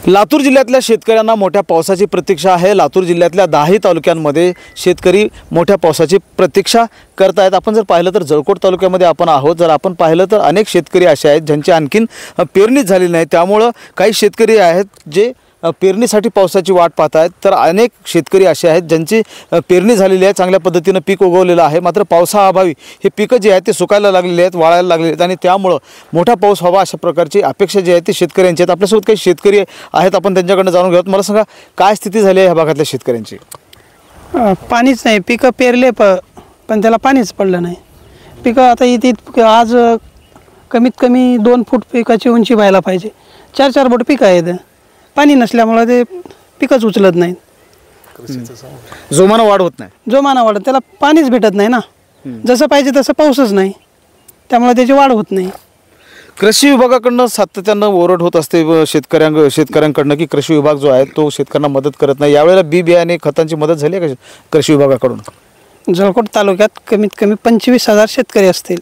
लातूर जिल्ह्यातल्या शेतकऱ्यांना मोठ्या पावसाची प्रतीक्षा आहे। लातूर जिल्ह्यातल्या 10 तालुक्यांमध्ये शेतकरी मोठ्या पावसाची प्रतीक्षा करत आहेत। आपण जर पाहिलं तर जळकोट तालुक्यामध्ये आपण आहोत। जर आपण पाहिलं तर अनेक शेतकरी असे आहेत ज्यांची आणखीन पेरणीच झालेली नाही। त्यामुळे काही शेतकरी आहेत जे पेरणीसाठी पावसाची वाट पाहत आहेत, तर अनेक शेतकरी असे आहेत ज्यांची पेरणी झालेली आहे, चांगल्या पद्धतीने पीक उगवलेलं आहे, मात्र पावसाअभावी हे पिकं जे आहेत ते सुकायला लागलेले आहेत, वाळायला लागलेले आहेत आणि त्यामुळे मोठा पाऊस व्हावा अशा प्रकारची अपेक्षा जी आहे ती शेतकऱ्यांची आहेत। आपल्यासोबत काही शेतकरी आहेत, आपण त्यांच्याकडून जाणून घेऊयात। मला सांगा काय स्थिती झाली आहे ह्या भागातल्या शेतकऱ्यांची? पाणीच नाही, पिकं पेरले पण त्याला पाणीच पडलं नाही। पिकं आता इथे आज कमीत कमी 2 फूट पिकाची उंची व्हायला पाहिजे, 4-4 फूट पिकं आहेत। पाणी नसल्यामुळे ते पिकच उचलत नाहीत, जोमानं वाढ होत नाही, जोमानं वाढत त्याला पाणीच भेटत नाही ना, जसं पाहिजे तसं पाऊसच नाही, त्यामुळे त्याची वाढ होत नाही। कृषी विभागाकडून सातत्यानं ओरड होत असते शेतकऱ्यांकडून की कृषी विभाग जो आहे तो शेतकऱ्यांना मदत करत नाही। यावेळेला बी बियाणे खतांची मदत झाली आहे का कृषी विभागाकडून? जळकोट तालुक्यात कमीत कमी 25,000 शेतकरी असतील,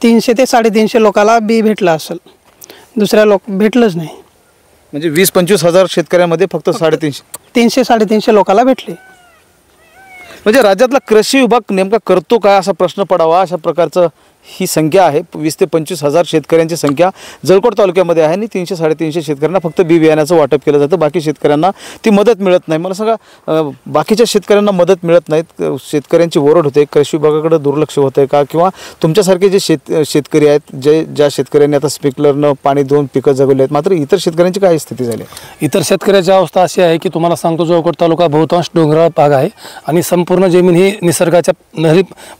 300 ते 350 लोकांना बी भेटलं असेल, दुसऱ्या लोक भेटलंच नाही। म्हणजे 20-25 हजार शेतकऱ्यांमध्ये फक्त 300-350 लोकांना भेटले। म्हणजे राज्यातला कृषी विभाग नेमका करतो काय असा प्रश्न पडावा अशा प्रकारचं ही संख्या आहे। 20 ते 25 हजार शेतकऱ्यांची संख्या जळकोट तालुक्यामध्ये आहे आणि 300-350 शेतकऱ्यांना फक्त बी बियाण्याचं वाटप केलं जातं, बाकी शेतकऱ्यांना ती मदत मिळत नाही। मला सांगा बाकीच्या शेतकऱ्यांना मदत मिळत नाहीत, शेतकऱ्यांची ओरड होते, कृषी विभागाकडे दुर्लक्ष होतं का, किंवा तुमच्यासारखे जे शेतकरी आहेत ज्या शेतकऱ्यांनी आता स्प्रिंकलरनं पाणी देऊन पिकं जगवली आहेत, मात्र इतर शेतकऱ्यांची काय स्थिती झाली? इतर शेतकऱ्याची अवस्था अशी आहे की तुम्हाला सांगतो, जळकोट तालुका बहुतांश डोंगराळ भाग आहे आणि संपूर्ण जमीन ही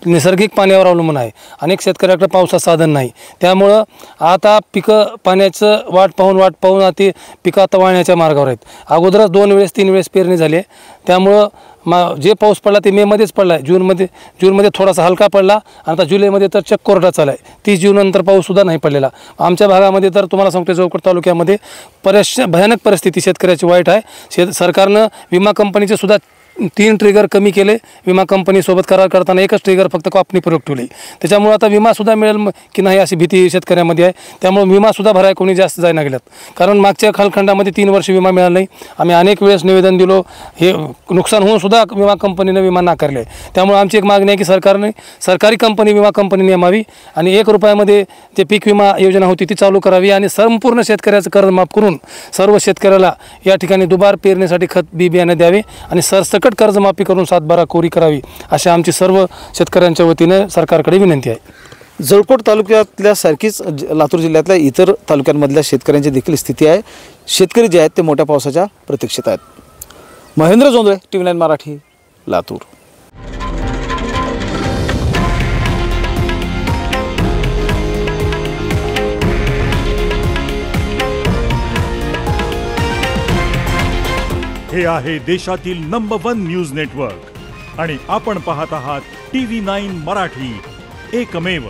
नैसर्गिक पाण्यावर अवलंबून आहे। अनेक शेतकऱ्याकडे पावसाचं साधन नाही, त्यामुळं आता पिकं पाण्याचं वाट पाहून आता पिकं आता वाळण्याच्या मार्गावर आहेत। अगोदरच 2-3 वेळेस पेरणी झाली आहे, त्यामुळं जे पाऊस पडला ते मेमध्येच पडला आहे। जूनमध्ये थोडासा हलका पडला आणि आता जुलैमध्ये तर चक्क कोरडा चालला आहे। 30 जूननंतर पाऊससुद्धा नाही पडलेला आमच्या भागामध्ये। तर तुम्हाला सांगतो जळकोट तालुक्यामध्ये भयानक परिस्थिती शेतकऱ्याची वाईट आहे। सरकारनं विमा कंपनीचे सुद्धा 3 ट्रिगर कमी केले, विमा कंपनीसोबत करार करताना एकच ट्रिगर फक्त कापणीपूर्वक ठेवली, त्याच्यामुळे आता विमासुद्धा मिळेल की नाही अशी भीती शेतकऱ्यामध्ये आहे। त्यामुळे विमासुद्धा भराय कोणी जास्त जायला गेल्यात, कारण मागच्या कालखंडामध्ये 3 वर्ष विमा मिळाला नाही। आम्ही अनेक वेळेस निवेदन दिलो, हे नुकसान होऊन सुद्धा विमा कंपनीनं विमा नाकारले आहे। त्यामुळे आमची एक मागणी आहे की सरकारी कंपनी विमा कंपनी नेमावी आणि 1 रुपयामध्ये जे पीक विमा योजना होती ती चालू करावी आणि संपूर्ण शेतकऱ्याचं कर्ज माफ करून सर्व शेतकऱ्याला या ठिकाणी दुबार पेरणीसाठी खत बी बियाणे द्यावे आणि सरसकट कर्जमाफी करून 7/12 कोरी करावी अशी आमची सर्व शेतकऱ्यांच्या वतीने सरकारकडे विनंती आहे। जळकोट तालुक्यातल्या सारखीच लातूर जिल्ह्यातल्या इतर तालुक्यांमधल्या शेतकऱ्यांची देखील स्थिती आहे। शेतकरी जे आहेत ते मोठ्या पावसाच्या प्रतीक्षेत आहेत। महेंद्र जोंधळे, TV9 मराठी, लातूर। हे आहे देशातील नंबर 1 न्यूज नेटवर्क आणि आपण पाहत आहात TV9 मराठी, एकमेव।